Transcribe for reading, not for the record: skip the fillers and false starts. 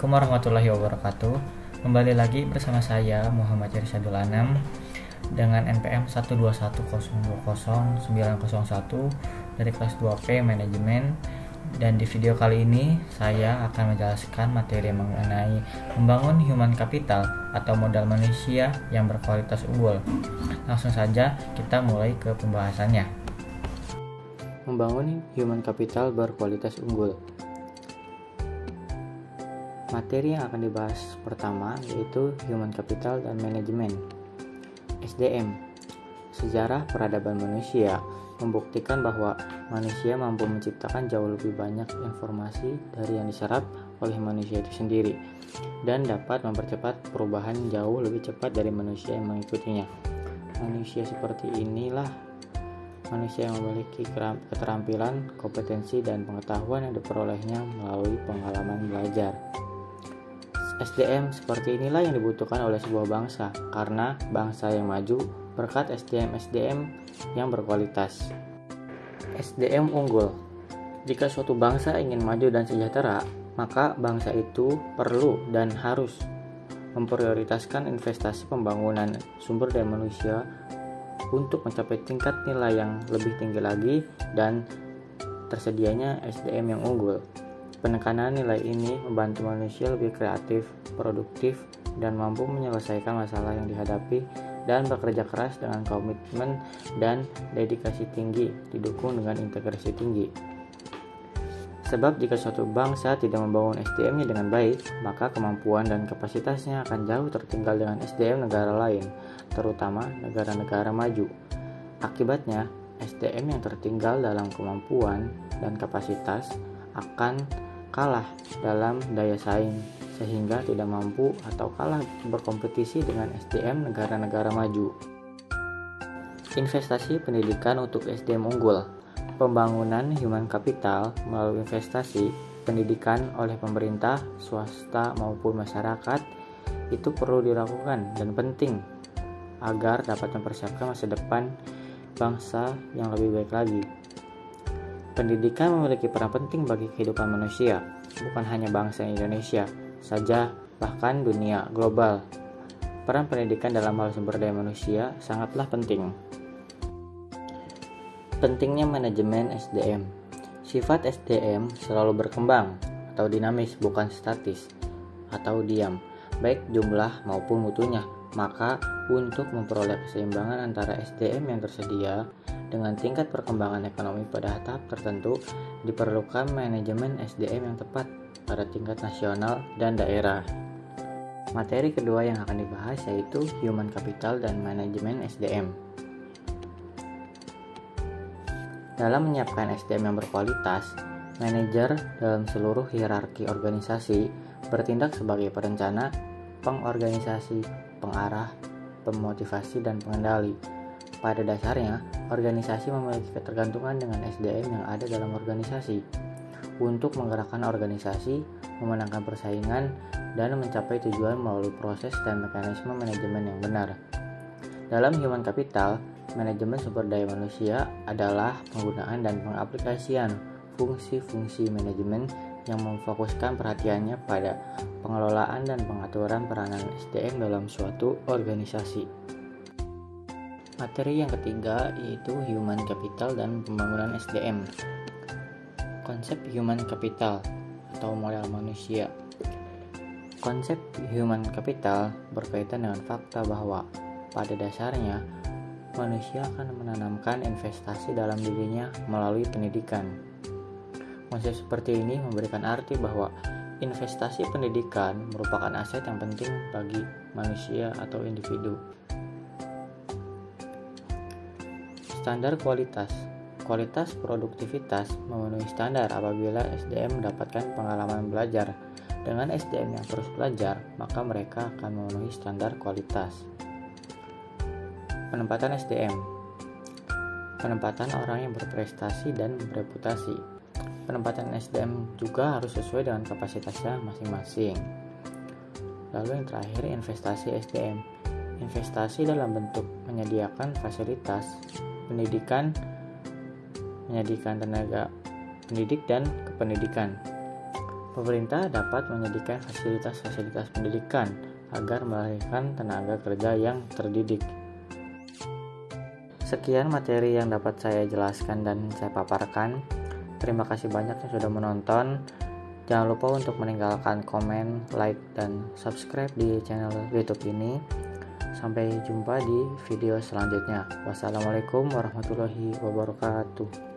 Assalamualaikum warahmatullahi wabarakatuh. Kembali lagi bersama saya Muhammad Irsyadul Anam dengan NPM 121020901 dari kelas 2P Manajemen. Dan di video kali ini saya akan menjelaskan materi mengenai membangun human capital atau modal manusia yang berkualitas unggul. Langsung saja kita mulai ke pembahasannya. Membangun human capital berkualitas unggul. Materi yang akan dibahas pertama yaitu Human Capital dan Manajemen. SDM. Sejarah peradaban manusia membuktikan bahwa manusia mampu menciptakan jauh lebih banyak informasi dari yang diserap oleh manusia itu sendiri dan dapat mempercepat perubahan jauh lebih cepat dari manusia yang mengikutinya. Manusia seperti inilah manusia yang memiliki keterampilan, kompetensi, dan pengetahuan yang diperolehnya melalui pengalaman belajar. SDM seperti inilah yang dibutuhkan oleh sebuah bangsa, karena bangsa yang maju berkat SDM yang berkualitas. SDM unggul. Jika suatu bangsa ingin maju dan sejahtera, maka bangsa itu perlu dan harus memprioritaskan investasi pembangunan sumber daya manusia untuk mencapai tingkat nilai yang lebih tinggi lagi dan tersedianya SDM yang unggul. Penekanan nilai ini membantu manusia lebih kreatif, produktif, dan mampu menyelesaikan masalah yang dihadapi dan bekerja keras dengan komitmen dan dedikasi tinggi, didukung dengan integrasi tinggi. Sebab jika suatu bangsa tidak membangun SDM-nya dengan baik, maka kemampuan dan kapasitasnya akan jauh tertinggal dengan SDM negara lain, terutama negara-negara maju. Akibatnya, SDM yang tertinggal dalam kemampuan dan kapasitas akan kalah dalam daya saing, sehingga tidak mampu atau kalah berkompetisi dengan SDM negara-negara maju. Investasi pendidikan untuk SDM unggul. Pembangunan human capital melalui investasi pendidikan oleh pemerintah, swasta maupun masyarakat itu perlu dilakukan dan penting agar dapat mempersiapkan masa depan bangsa yang lebih baik lagi. Pendidikan memiliki peran penting bagi kehidupan manusia, bukan hanya bangsa Indonesia saja, bahkan dunia global. Peran pendidikan dalam hal sumber daya manusia sangatlah penting. Pentingnya manajemen SDM. Sifat SDM selalu berkembang atau dinamis, bukan statis atau diam, baik jumlah maupun mutunya. Maka untuk memperoleh keseimbangan antara SDM yang tersedia dengan tingkat perkembangan ekonomi pada tahap tertentu, diperlukan manajemen SDM yang tepat pada tingkat nasional dan daerah. Materi kedua yang akan dibahas yaitu Human Capital dan Manajemen SDM. Dalam menyiapkan SDM yang berkualitas, manajer dalam seluruh hierarki organisasi bertindak sebagai perencana, pengorganisasi, pengarah, pemotivasi, dan pengendali. Pada dasarnya, organisasi memiliki ketergantungan dengan SDM yang ada dalam organisasi untuk menggerakkan organisasi, memenangkan persaingan, dan mencapai tujuan melalui proses dan mekanisme manajemen yang benar. Dalam human capital, manajemen sumber daya manusia adalah penggunaan dan pengaplikasian fungsi-fungsi manajemen yang memfokuskan perhatiannya pada pengelolaan dan pengaturan peranan SDM dalam suatu organisasi. Materi yang ketiga yaitu Human Capital dan Pembangunan SDM. Konsep Human Capital atau modal manusia. Konsep Human Capital berkaitan dengan fakta bahwa pada dasarnya manusia akan menanamkan investasi dalam dirinya melalui pendidikan. Konsep seperti ini memberikan arti bahwa investasi pendidikan merupakan aset yang penting bagi manusia atau individu. Standar kualitas. Kualitas produktivitas memenuhi standar apabila SDM mendapatkan pengalaman belajar. Dengan SDM yang terus belajar, maka mereka akan memenuhi standar kualitas. Penempatan SDM. Penempatan orang yang berprestasi dan bereputasi. Penempatan SDM juga harus sesuai dengan kapasitasnya masing-masing. Lalu yang terakhir, investasi SDM. Investasi dalam bentuk menyediakan fasilitas pendidikan, menyediakan tenaga pendidik dan kependidikan. Pemerintah dapat menyediakan fasilitas-fasilitas pendidikan agar melahirkan tenaga kerja yang terdidik. Sekian materi yang dapat saya jelaskan dan saya paparkan. Terima kasih banyak yang sudah menonton. Jangan lupa untuk meninggalkan komen, like, dan subscribe di channel YouTube ini. Sampai jumpa di video selanjutnya. Wassalamualaikum warahmatullahi wabarakatuh.